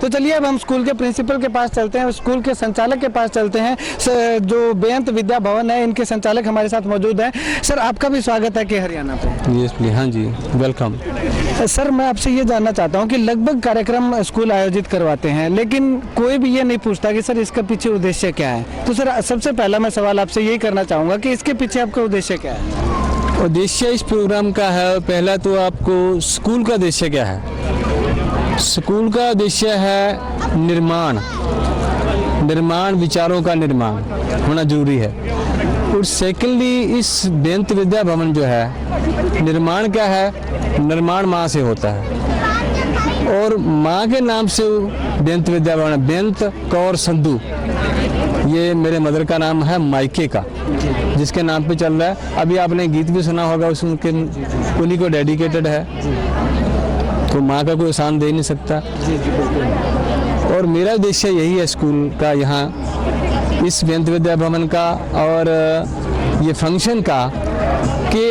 तो चलिए अब हम स्कूल के प्रिंसिपल के पास चलते हैं, स्कूल के संचालक के पास चलते हैं। जो बेअंत विद्या भवन है, इनके संचालक हमारे साथ मौजूद हैं। सर, आपका भी स्वागत है कि हरियाणा पे। Yes please. हाँ जी, वेलकम। सर, मैं आपसे ये जानना चाहता हूँ कि लगभग कार्यक्रम स्कूल आयोजित करवाते हैं, लेकिन कोई भी ये नहीं पूछता कि सर इसका पीछे उद्देश्य क्या है। तो सर, सबसे पहला मैं सवाल आपसे यही करना चाहूँगा कि इसके पीछे आपका उद्देश्य क्या है? उद्देश्य इस प्रोग्राम का है, पहला तो आपको स्कूल का उद्देश्य क्या है। स्कूल का उद्देश्य है निर्माण, विचारों का निर्माण होना जरूरी है। और सेकेंडली, इस बेअंत विद्या भवन जो है, निर्माण क्या है, निर्माण माँ से होता है और माँ के नाम से बेअंत विद्या भवन। बेअंत कौर संधू, ये मेरे मदर का नाम है, मायके का, जिसके नाम पे चल रहा है। अभी आपने गीत भी सुना होगा, उसके उन्हीं को डेडिकेटेड है। तो माँ का कोई एहसान दे नहीं सकता। और मेरा उद्देश्य यही है स्कूल का, यहाँ इस बेअंत विद्या भवन का और ये फंक्शन का, कि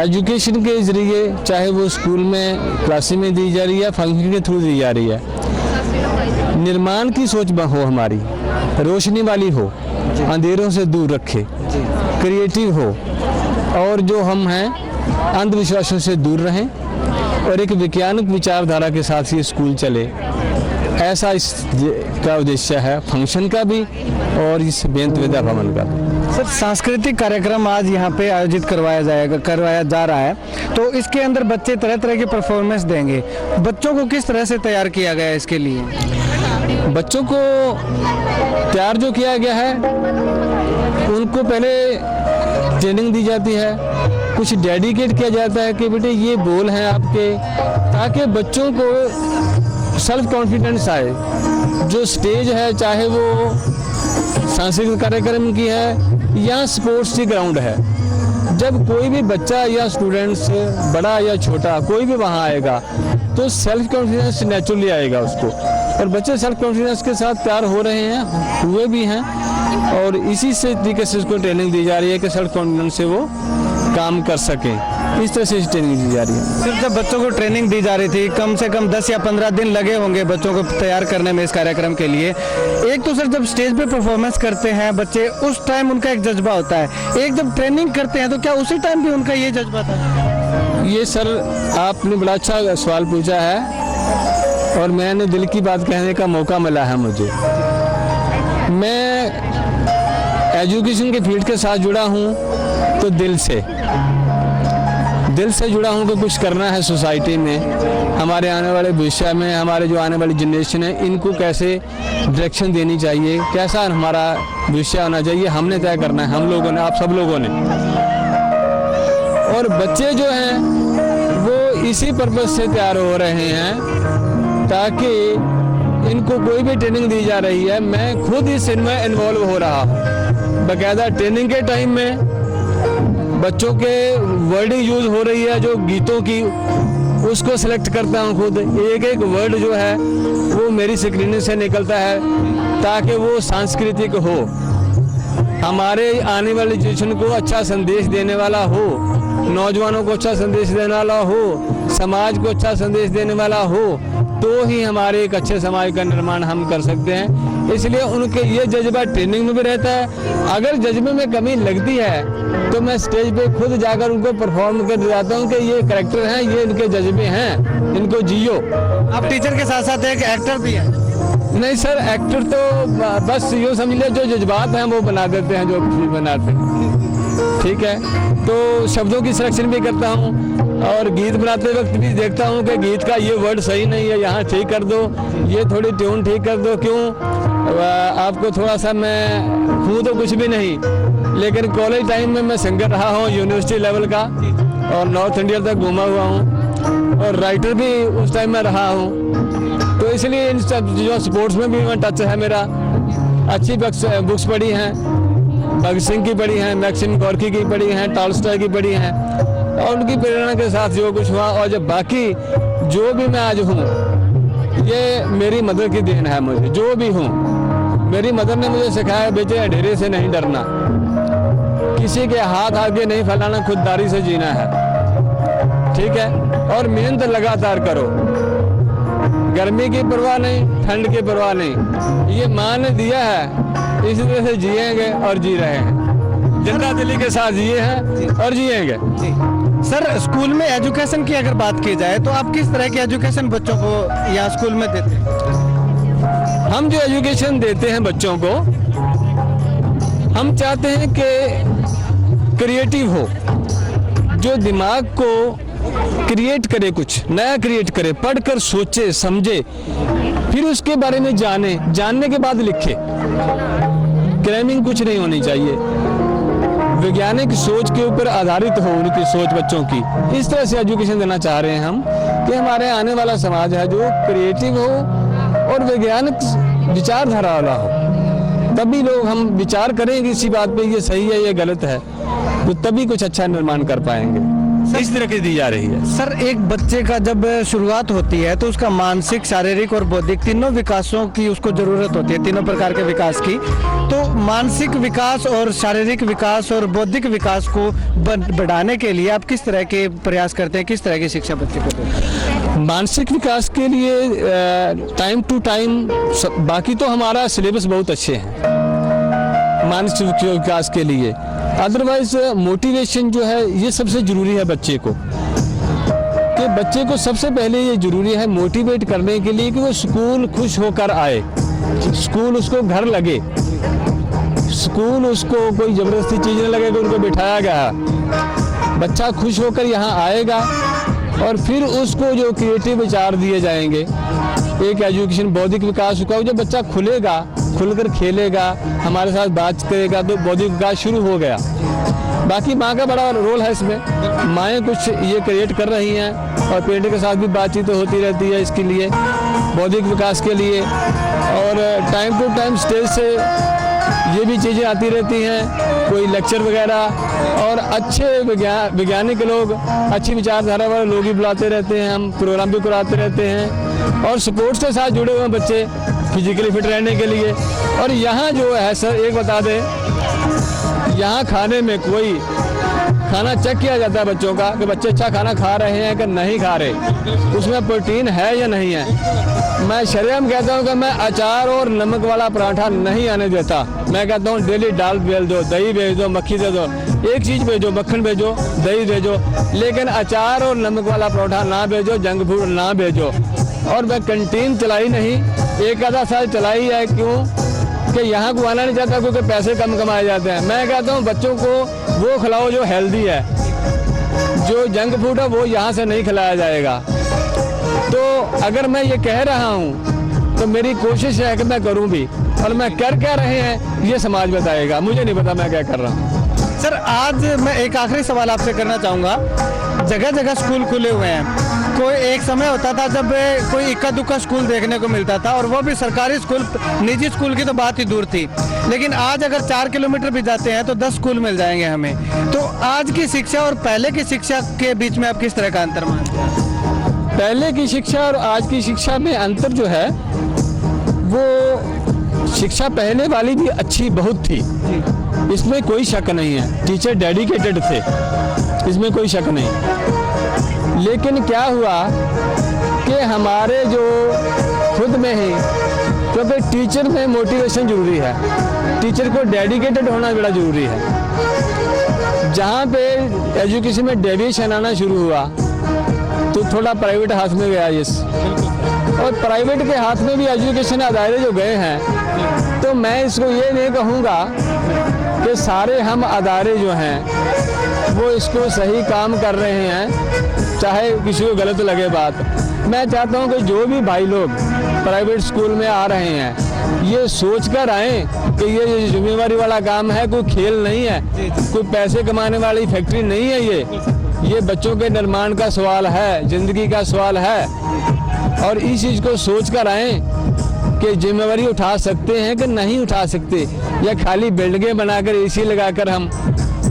एजुकेशन के जरिए, चाहे वो स्कूल में क्लासेस में दी जा रही है, फंक्शन के थ्रू दी जा रही है, निर्माण की सोच हो, हमारी रोशनी वाली हो, अंधेरों से दूर रखे, क्रिएटिव हो, और जो हम हैं अंधविश्वासों से दूर रहें और एक वैज्ञानिक विचारधारा के साथ ये स्कूल चले, ऐसा इसका उद्देश्य है, फंक्शन का भी और इस बेअंत विद्या भवन का भी। सर, सांस्कृतिक कार्यक्रम आज यहाँ पे आयोजित करवाया जा रहा है, तो इसके अंदर बच्चे तरह तरह के परफॉर्मेंस देंगे। बच्चों को किस तरह से तैयार किया गया है इसके लिए? बच्चों को तैयार जो किया गया है, उनको पहले ट्रेनिंग दी जाती है, कुछ डेडिकेट किया जाता है कि बेटे ये बोल हैं आपके, ताकि बच्चों को सेल्फ कॉन्फिडेंस आए। जो स्टेज है, चाहे वो सांस्कृतिक कार्यक्रम की है या स्पोर्ट्स की ग्राउंड है, जब कोई भी बच्चा या स्टूडेंट्स, बड़ा या छोटा, कोई भी वहाँ आएगा तो सेल्फ कॉन्फिडेंस नेचुरली आएगा उसको। और बच्चे सेल्फ कॉन्फिडेंस के साथ तैयार हो रहे हैं, हुए भी हैं, और इसी से तरीके से उसको ट्रेनिंग दी जा रही है कि सेल्फ कॉन्फिडेंस से वो काम कर सकें। इस तरह से ट्रेनिंग दी जा रही है। सिर्फ जब बच्चों को ट्रेनिंग दी जा रही थी, कम से कम 10 या 15 दिन लगे होंगे बच्चों को तैयार करने में इस कार्यक्रम के लिए। एक तो सर, जब स्टेज पे परफॉर्मेंस करते हैं बच्चे, उस टाइम उनका एक जज्बा होता है। एक जब ट्रेनिंग करते हैं तो क्या उसी टाइम भी उनका ये जज्बा था? ये सर, आपने बड़ा अच्छा सवाल पूछा है और मैंने दिल की बात कहने का मौका मिला है मुझे। मैं एजुकेशन के फील्ड के साथ जुड़ा हूँ तो दिल से जुड़ा हूँ कि कुछ करना है सोसाइटी में, हमारे आने वाले भविष्य में, हमारे जो आने वाली जनरेशन है, इनको कैसे डायरेक्शन देनी चाहिए, कैसा हमारा भविष्य होना चाहिए, हमने तय करना है, हम लोगों ने, आप सब लोगों ने। और बच्चे जो हैं वो इसी पर्पज से तैयार हो रहे हैं ताकि इनको कोई भी ट्रेनिंग दी जा रही है, मैं खुद इस इनमें इन्वॉल्व हो रहा हूँ। बाकायदा ट्रेनिंग के टाइम में बच्चों के वर्डिंग यूज हो रही है, जो गीतों की, उसको सिलेक्ट करता हूँ खुद। एक एक वर्ड जो है वो मेरी स्क्रीनिंग से निकलता है ताकि वो सांस्कृतिक हो, हमारे आने वाली जनरेशन को अच्छा संदेश देने वाला हो, नौजवानों को अच्छा संदेश देने वाला हो, समाज को अच्छा संदेश देने वाला हो, तो ही हमारे एक अच्छे समाज का निर्माण हम कर सकते हैं। इसलिए उनके ये जज्बा ट्रेनिंग में भी रहता है। अगर जज्बे में कमी लगती है तो मैं स्टेज पे खुद जाकर उनको परफॉर्म कर जाता हूँ कि ये कैरेक्टर हैं, ये इनके जज्बे हैं, इनको जियो। आप टीचर के साथ साथ एक एक्टर भी हैं? नहीं सर, एक्टर तो बस यूँ समझ लिया, जो जज्बात हैं वो बना देते हैं, जो भी बनाते हैं, ठीक है। तो शब्दों की सिलेक्शन भी करता हूँ और गीत बनाते वक्त भी देखता हूँ कि गीत का ये वर्ड सही नहीं है, यहाँ ठीक कर दो, ये थोड़ी ट्यून ठीक कर दो। क्यों, आपको थोड़ा सा, मैं हूँ तो कुछ भी नहीं, लेकिन कॉलेज टाइम में मैं सिंगर रहा हूँ यूनिवर्सिटी लेवल का, और नॉर्थ इंडिया तक घूमा हुआ हूँ, और राइटर भी उस टाइम में रहा हूँ। तो इसलिए इन सब जो स्पोर्ट्स में भी मैं टच है मेरा। अच्छी बुक्स पढ़ी हैं, भगत सिंह की पढ़ी हैं, मैक्सिम गोर्की की पढ़ी हैं, टॉल्स्टॉय की पढ़ी हैं, और उनकी प्रेरणा के साथ जो कुछ हुआ, और जब बाकी जो भी मैं आज हूँ, ये मेरी मदर की देन है। मुझे जो भी हूँ, मेरी मदर ने मुझे सिखाया, बेटे अंधेरे से नहीं डरना, किसी के हाथ आगे नहीं फैलाना, खुददारी से जीना है, ठीक है, और मेहनत लगातार करो। गर्मी की परवाह नहीं, ठंड की परवाह नहीं, ये माँ ने दिया है, इसी तरह से जिएंगे और जी रहे हैं, जिंदा दिली के साथ जिए हैं और जिएंगे। सर, स्कूल में एजुकेशन की अगर बात की जाए तो आप किस तरह की एजुकेशन बच्चों को यहाँ स्कूल में देते हैं? हम जो एजुकेशन देते हैं बच्चों को, हम चाहते हैं कि क्रिएटिव हो, जो दिमाग को क्रिएट करे, कुछ नया क्रिएट करे, पढ़कर सोचे समझे, फिर उसके बारे में जानने के बाद लिखे। क्रैमिंग कुछ नहीं होनी चाहिए, वैज्ञानिक सोच के ऊपर आधारित हो उनकी सोच बच्चों की। इस तरह से एजुकेशन देना चाह रहे हैं हम कि हमारे आने वाला समाज है जो क्रिएटिव हो और वैज्ञानिक विचारधारा वाला हो। तभी लोग हम विचार करेंगे इसी बात पे, ये सही है ये गलत है, तो तभी कुछ अच्छा निर्माण कर पाएंगे। इस तरह की दी जा रही है। सर, एक बच्चे का जब शुरुआत होती है तो उसका मानसिक, शारीरिक और बौद्धिक तीनों विकासों की उसको जरूरत होती है, तीनों प्रकार के विकास की। तो मानसिक विकास और शारीरिक विकास और बौद्धिक विकास को बढ़ाने के लिए आप किस तरह के प्रयास करते हैं, किस तरह की शिक्षा बच्चे को देते हैं? मानसिक विकास के लिए टाइम टू टाइम, बाकी तो हमारा सिलेबस बहुत अच्छे हैं मानसिक विकास के लिए, अदरवाइज मोटिवेशन जो है ये सबसे जरूरी है बच्चे को, कि बच्चे को सबसे पहले ये जरूरी है मोटिवेट करने के लिए कि वो स्कूल खुश होकर आए, स्कूल उसको घर लगे, स्कूल उसको कोई जबरदस्ती चीज न लगे कि उनको बिठाया गया। बच्चा खुश होकर यहाँ आएगा और फिर उसको जो क्रिएटिव विचार दिए जाएंगे, एक एजुकेशन बौद्धिक विकास होगा। जब बच्चा खुलेगा, खुलकर खेलेगा, हमारे साथ बात करेगा, तो बौद्धिक विकास शुरू हो गया। बाकी माँ का बड़ा रोल है इसमें, माएँ कुछ ये क्रिएट कर रही हैं और पेरेंट के साथ भी बातचीत होती रहती है इसके लिए, बौद्धिक विकास के लिए। और टाइम टू टाइम स्टेज से ये भी चीज़ें आती रहती हैं, कोई लेक्चर वगैरह, और अच्छे वैज्ञानिक लोग, अच्छी विचारधारा वाले लोग भी बुलाते रहते हैं, हम प्रोग्राम भी कराते रहते हैं। और स्पोर्ट्स के साथ जुड़े हुए हैं बच्चे फिजिकली फिट रहने के लिए। और यहाँ जो है सर, एक बता दें, यहाँ खाने में कोई खाना चेक किया जाता है बच्चों का कि बच्चे अच्छा खाना खा रहे हैं कि नहीं खा रहे, उसमें प्रोटीन है या नहीं है। मैं शर्म कहता हूँ कि मैं अचार और नमक वाला पराठा नहीं आने देता। मैं कहता हूँ डेली दाल भेज दो, दही भेज दो, मक्खी दे दो, एक चीज़ भेजो, मक्खन भेजो, दही भेजो, लेकिन अचार और नमक वाला पराठा ना भेजो, जंक फूड ना भेजो। और मैं कंटीन चलाई नहीं, एक आधा साल चलाई है। क्यों? कि यहाँ को आना नहीं चाहता क्योंकि पैसे कम कमाए जाते हैं। मैं कहता हूँ बच्चों को वो खिलाओ जो हेल्दी है, जो जंक फूड है वो यहाँ से नहीं खिलाया जाएगा। तो अगर मैं ये कह रहा हूँ तो मेरी कोशिश है कि मैं करूँ भी, और मैं कर क्या रहे हैं ये समाज बताएगा, मुझे नहीं पता मैं क्या कर रहा हूँ। सर, आज मैं एक आखिरी सवाल आपसे करना चाहूँगा। जगह जगह स्कूल खुले हुए हैं, कोई एक समय होता था जब कोई इक्का दुक्का स्कूल देखने को मिलता था, और वो भी सरकारी स्कूल, निजी स्कूल की तो बात ही दूर थी। लेकिन आज अगर 4 किलोमीटर भी जाते हैं तो 10 स्कूल मिल जाएंगे हमें। तो आज की शिक्षा और पहले की शिक्षा के बीच में आप किस तरह का अंतर मानते हैं? पहले की शिक्षा और आज की शिक्षा में अंतर जो है, वो शिक्षा पहले वाली भी अच्छी बहुत थी, इसमें कोई शक नहीं है। टीचर डेडिकेटेड थे, इसमें कोई शक नहीं। लेकिन क्या हुआ कि हमारे जो खुद में ही, क्योंकि टीचर में मोटिवेशन जरूरी है, टीचर को डेडिकेटेड होना बड़ा जरूरी है। जहाँ पे एजुकेशन में डेविएशन आना शुरू हुआ तो थोड़ा प्राइवेट हाथ में गया ये, और प्राइवेट के हाथ में भी एजुकेशन अदारे जो गए हैं, तो मैं इसको ये नहीं कहूँगा कि सारे हम अदारे जो हैं वो इसको सही काम कर रहे हैं, चाहे किसी को गलत लगे बात। मैं चाहता हूं कि जो भी भाई लोग प्राइवेट स्कूल में आ रहे हैं ये सोच कर आए कि ये जिम्मेवारी वाला काम है, कोई खेल नहीं है, कोई पैसे कमाने वाली फैक्ट्री नहीं है, ये बच्चों के निर्माण का सवाल है, जिंदगी का सवाल है। और इस चीज़ को सोच कर आए कि जिम्मेवारी उठा सकते हैं कि नहीं उठा सकते, या खाली बिल्डिंगें बनाकर एसी लगाकर हम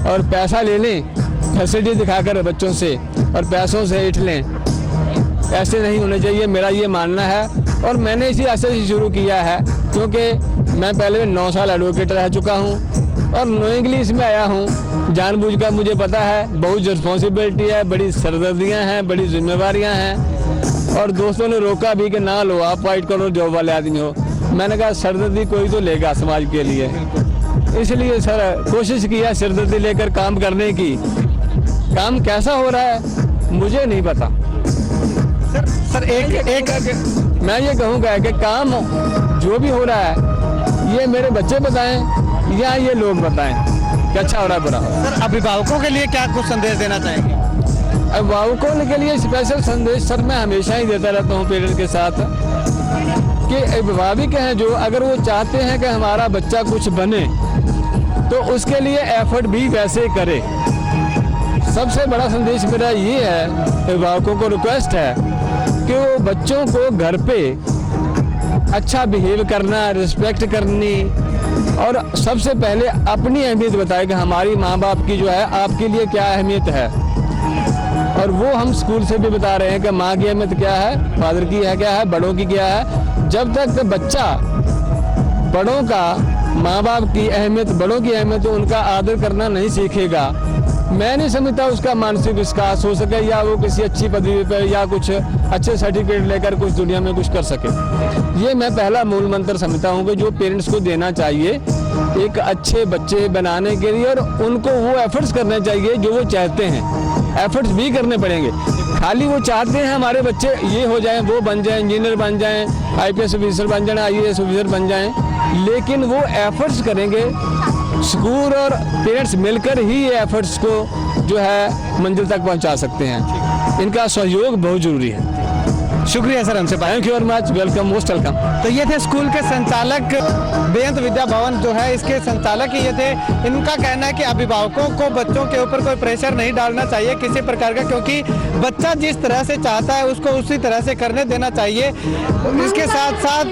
और पैसा ले लें, फैसिलिटी दिखाकर बच्चों से और पैसों से ऐठ लें। ऐसे नहीं होने चाहिए, मेरा ये मानना है। और मैंने इसी रास्ते से शुरू किया है, क्योंकि मैं पहले 9 साल एडवोकेट रह चुका हूँ और नोइंगली इसमें आया हूँ। जानबूझकर मुझे पता है बहुत रिस्पॉन्सिबिलिटी है, बड़ी सरदर्दियाँ हैं, बड़ी जिम्मेवारियाँ हैं। और दोस्तों ने रोका भी कि ना लो, आप वाइट कॉलर जॉब वाले आदमी हो। मैंने कहा सरदर्दी कोई तो लेगा समाज के लिए, इसलिए सर कोशिश किया सरदर्दी लेकर काम करने की। काम कैसा हो रहा है मुझे नहीं पता। सर एक मैं ये कहूँगा कि काम जो भी हो रहा है ये मेरे बच्चे बताएं या ये लोग बताएं कि अच्छा हो रहा है बुरा हो रहा है। सर अभिभावकों के लिए क्या कुछ संदेश देना चाहेंगे? अभिभावकों के लिए स्पेशल संदेश सर मैं हमेशा ही देता रहता हूँ पेरेंट्स के साथ कि अभिभावक हैं जो, अगर वो चाहते हैं कि हमारा बच्चा कुछ बने तो उसके लिए एफर्ट भी वैसे करे। सबसे बड़ा संदेश मेरा ये है, अभिभावकों को रिक्वेस्ट है कि वो बच्चों को घर पे अच्छा बिहेव करना, रिस्पेक्ट करनी और सबसे पहले अपनी अहमियत बताए कि हमारी माँ बाप की जो है आपके लिए क्या अहमियत है। और वो हम स्कूल से भी बता रहे हैं कि माँ की अहमियत क्या है, फादर की है क्या है, बड़ों की क्या है। जब तक बच्चा बड़ों का, माँ बाप की अहमियत, बड़ों की अहमियत, उनका आदर करना नहीं सीखेगा, मैं नहीं समझता उसका मानसिक विकास हो सके या वो किसी अच्छी पदवी पर या कुछ अच्छे सर्टिफिकेट लेकर कुछ दुनिया में कुछ कर सके। ये मैं पहला मूल मंत्र समझता हूँ कि जो पेरेंट्स को देना चाहिए एक अच्छे बच्चे बनाने के लिए, और उनको वो एफर्ट्स करने चाहिए जो वो चाहते हैं। एफर्ट्स भी करने पड़ेंगे, खाली वो चाहते हैं हमारे बच्चे ये हो जाएं, वो बन जाएं, इंजीनियर बन जाएं, आईपीएस ऑफिसर बन जाएं, आईएएस ऑफिसर बन जाएं, लेकिन वो एफर्ट्स करेंगे। स्कूल और पेरेंट्स मिलकर ही ये एफर्ट्स को जो है मंजिल तक पहुंचा सकते हैं। इनका सहयोग बहुत जरूरी है। शुक्रिया सर हमसे बात। Thank you very much, welcome, most welcome. तो ये थे स्कूल के संचालक, बेअंत विद्या भवन जो है इसके संचालक ही ये थे। इनका कहना है कि अभिभावकों को बच्चों के ऊपर कोई प्रेशर नहीं डालना चाहिए किसी प्रकार का, क्योंकि बच्चा जिस तरह से चाहता है उसको उसी तरह से करने देना चाहिए। इसके साथ साथ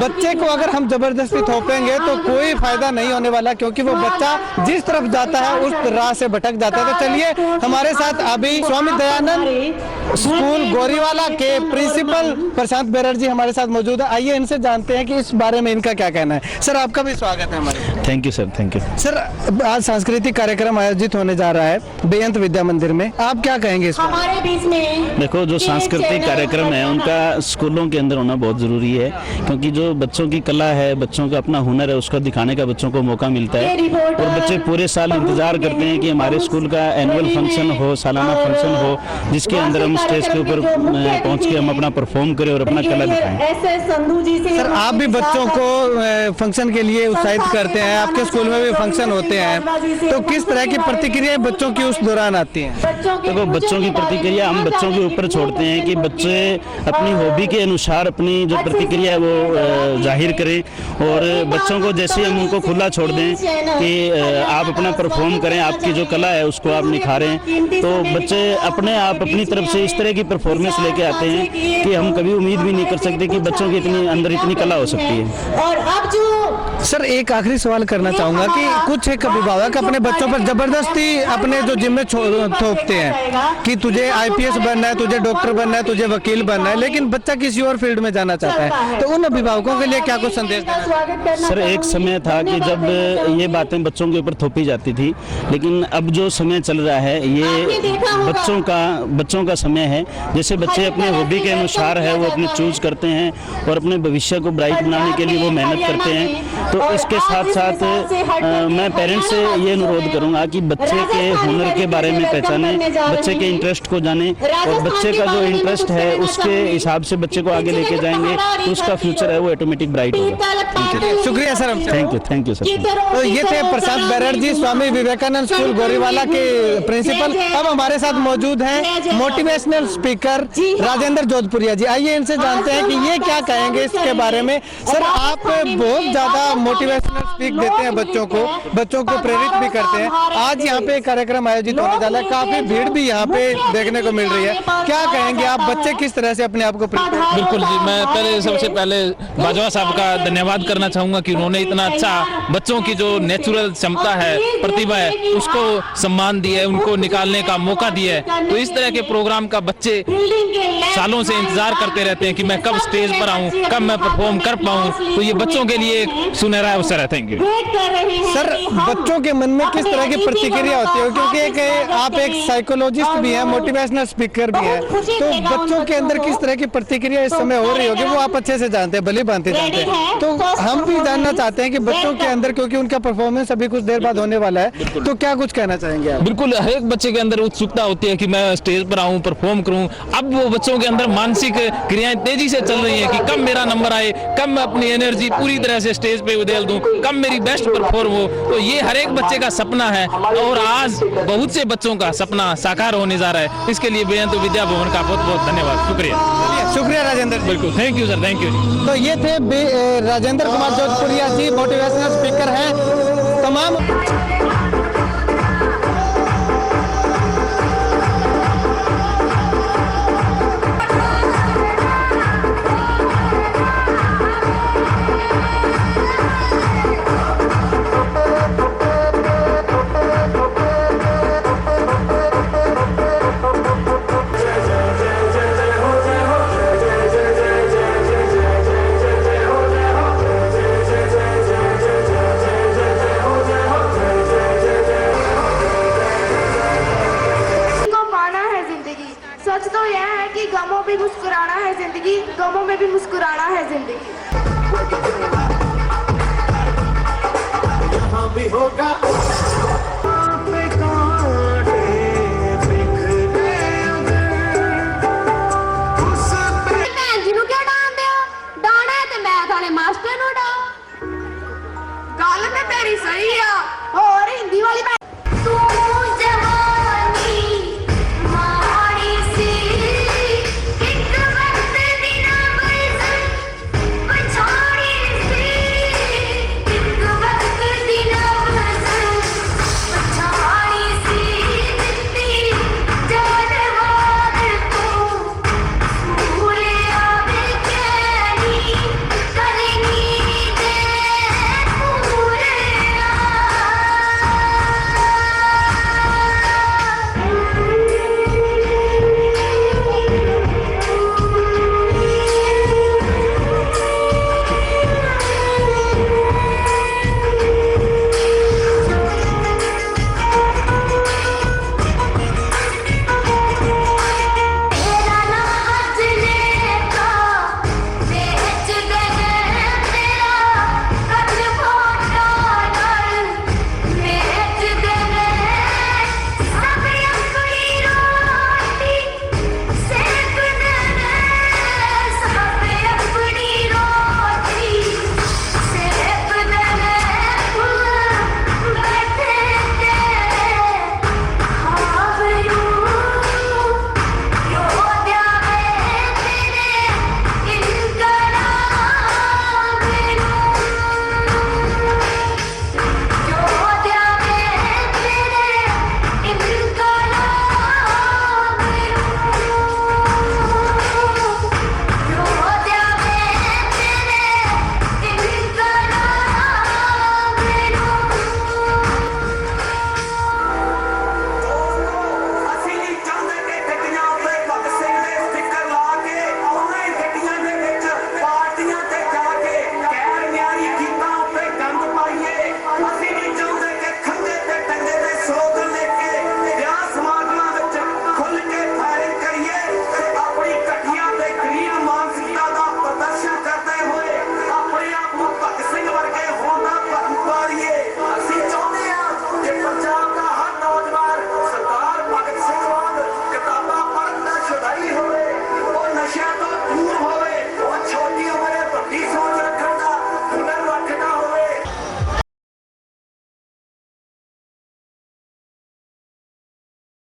बच्चे को अगर हम जबरदस्ती थोपेंगे तो कोई फायदा नहीं होने वाला, क्योंकि वो बच्चा जिस तरफ जाता है उस राह से भटक जाता है। तो चलिए हमारे साथ अभी स्वामी दयानंद स्कूल गोरीवाला के प्रिंसिपल प्रशांत बैनर्जी हमारे साथ मौजूद है। आइए इनसे जानते हैं कि इस बारे में इनका क्या कहना है। सर आपका भी स्वागत है हमारे। Thank you sir, thank you sir आज सांस्कृतिक कार्यक्रम आयोजित होने जा रहा है बेअंत विद्या मंदिर में, आप क्या कहेंगे इस हमारे बीच में? देखो, जो सांस्कृतिक कार्यक्रम है उनका स्कूलों के अंदर होना बहुत ज़रूरी है, क्योंकि जो बच्चों की कला है, बच्चों का अपना हुनर है, उसको दिखाने का बच्चों को मौका मिलता है। और बच्चे पूरे साल इंतजार करते हैं कि हमारे स्कूल का एनुअल फंक्शन हो, सालाना फंक्शन हो, जिसके अंदर हम स्टेज के ऊपर पहुंच के हम अपना परफॉर्म करें और अपना कला दिखाएं। सर आप भी बच्चों को फंक्शन के लिए उत्साहित करते हैं, आपके स्कूल में भी फंक्शन होते हैं, तो किस तरह की प्रतिक्रियाएं बच्चों की उस दौरान आती हैं? देखो, बच्चों की प्रतिक्रिया हम बच्चों के ऊपर छोड़ते हैं कि बच्चे अपनी हॉबी के अनुसार अपनी जो प्रतिक्रिया है वो जाहिर करें, और बच्चों को जैसे हम उनको खुला छोड़ दें कि आप अपना परफॉर्म करें, आपकी जो कला है उसको आप निखारें, तो बच्चे अपने आप अपनी तरफ से इस तरह की परफॉर्मेंस लेके आते हैं कि हम कभी उम्मीद भी नहीं कर सकते कि बच्चों की इतनी अंदर इतनी कला हो सकती है। और अब जो सर एक आखिरी सवाल करना चाहूंगा कि कुछ एक अभिभावक अपने बच्चों पर जबरदस्ती अपने जो जिम्मे थोपते हैं कि तुझे आईपीएस बनना है, तुझे डॉक्टर बनना है, तुझे वकील बनना है, लेकिन बच्चा किसी और फील्ड में जाना चाहता है, तो उन अभिभावकों के लिए क्या कुछ संदेश देना? सर एक समय था कि जब ये बातें बच्चों के ऊपर थोपी जाती थी, लेकिन अब जो समय चल रहा है ये बच्चों का समय है। जैसे बच्चे अपने हॉबी के अनुसार है वो अपने चूज करते हैं और अपने भविष्य को ब्राइट बनाने के लिए वो मेहनत करते हैं। तो इसके साथ साथ मैं पेरेंट्स से ये अनुरोध करूंगा कि बच्चे के हुनर के बारे में पहचाने, बच्चे के इंटरेस्ट को जाने, और बच्चे का जो इंटरेस्ट है उसके हिसाब से बच्चे को आगे लेके जाएंगे तो उसका फ्यूचर है वो ऑटोमेटिक ब्राइट होगा। शुक्रिया सर। Thank you sir. तो ये थे प्रशांत बैनर्जी, स्वामी विवेकानंद स्कूल गोरीवाला के प्रिंसिपल। अब हमारे साथ मौजूद हैं मोटिवेशनल स्पीकर राजेंद्र जोधपुरिया जी। आइए इनसे जानते हैं कि ये क्या कहेंगे इसके बारे में। सर आप बहुत ज्यादा मोटिवेशनल स्पीक देते हैं बच्चों को प्रेरित भी करते हैं। आज यहाँ पे कार्यक्रम आयोजित होने जा रहा है, काफी भीड़ भी यहाँ पे देखने को मिल रही है, क्या कहेंगे आप? बच्चे किस तरह से अपने आप को बिल्कुल जी, मैं पहले सबसे पहले बाजवा साहब का धन्यवाद करना चाहूंगा कि उन्होंने इतना अच्छा बच्चों की जो नेचुरल क्षमता है, प्रतिभा है, उसको सम्मान दिया है, उनको निकालने का मौका दिया है। तो इस तरह के प्रोग्राम का बच्चे सालों से इंतजार करते रहते हैं कि मैं कब स्टेज पर आऊं, कब मैं परफॉर्म कर पाऊं। तो ये बच्चों के लिए एक सुनहरा अवसर है। Thank you. सर बच्चों के मन में किस तरह की प्रतिक्रिया होती है, क्योंकि आप एक साइकोलॉजिस्ट भी हैं, मोटिवेशनल स्पीकर भी हैं, तो बच्चों के अंदर किस तरह की प्रतिक्रिया इस समय हो रही होगी वो आप अच्छे से जानते हैं, भली भांति जानते हैं। तो हम भी जानना चाहते हैं कि बच्चों के अंदर, क्योंकि उनका परफॉर्मेंस अभी कुछ देर बाद होने वाला है, तो क्या कुछ कहना चाहेंगे आप? बिल्कुल, हर एक बच्चे के अंदर उत्सुकता होती है कि मैं स्टेज पर आऊं, परफॉर्म करूं। अब वो बच्चों के अंदर मानसिक क्रियाएं तेजी से चल रही हैं कि कब मेरा नंबर आए, कब मैं अपनी एनर्जी पूरी तरह से स्टेज पे उधेल दूं, कब मेरी बेस्ट परफॉर्म हो। तो ये हर एक बच्चे का सपना है और आज बहुत से बच्चों का सपना साकार होने जा रहा है। इसके लिए बेअंत विद्या भवन का बहुत बहुत धन्यवाद, शुक्रिया राजेंद्र। बिल्कुल, thank you sir, thank you. तो ये थे राजेंद्र कुमार जोधपुरिया जी, मोटिवेशनल स्पीकर हैं। तमाम सच तो यह है कि गमों भी मुस्कुराना है जिंदगी, गमों में भी मुस्कुराना है जिंदगी। यहाँ भी होगा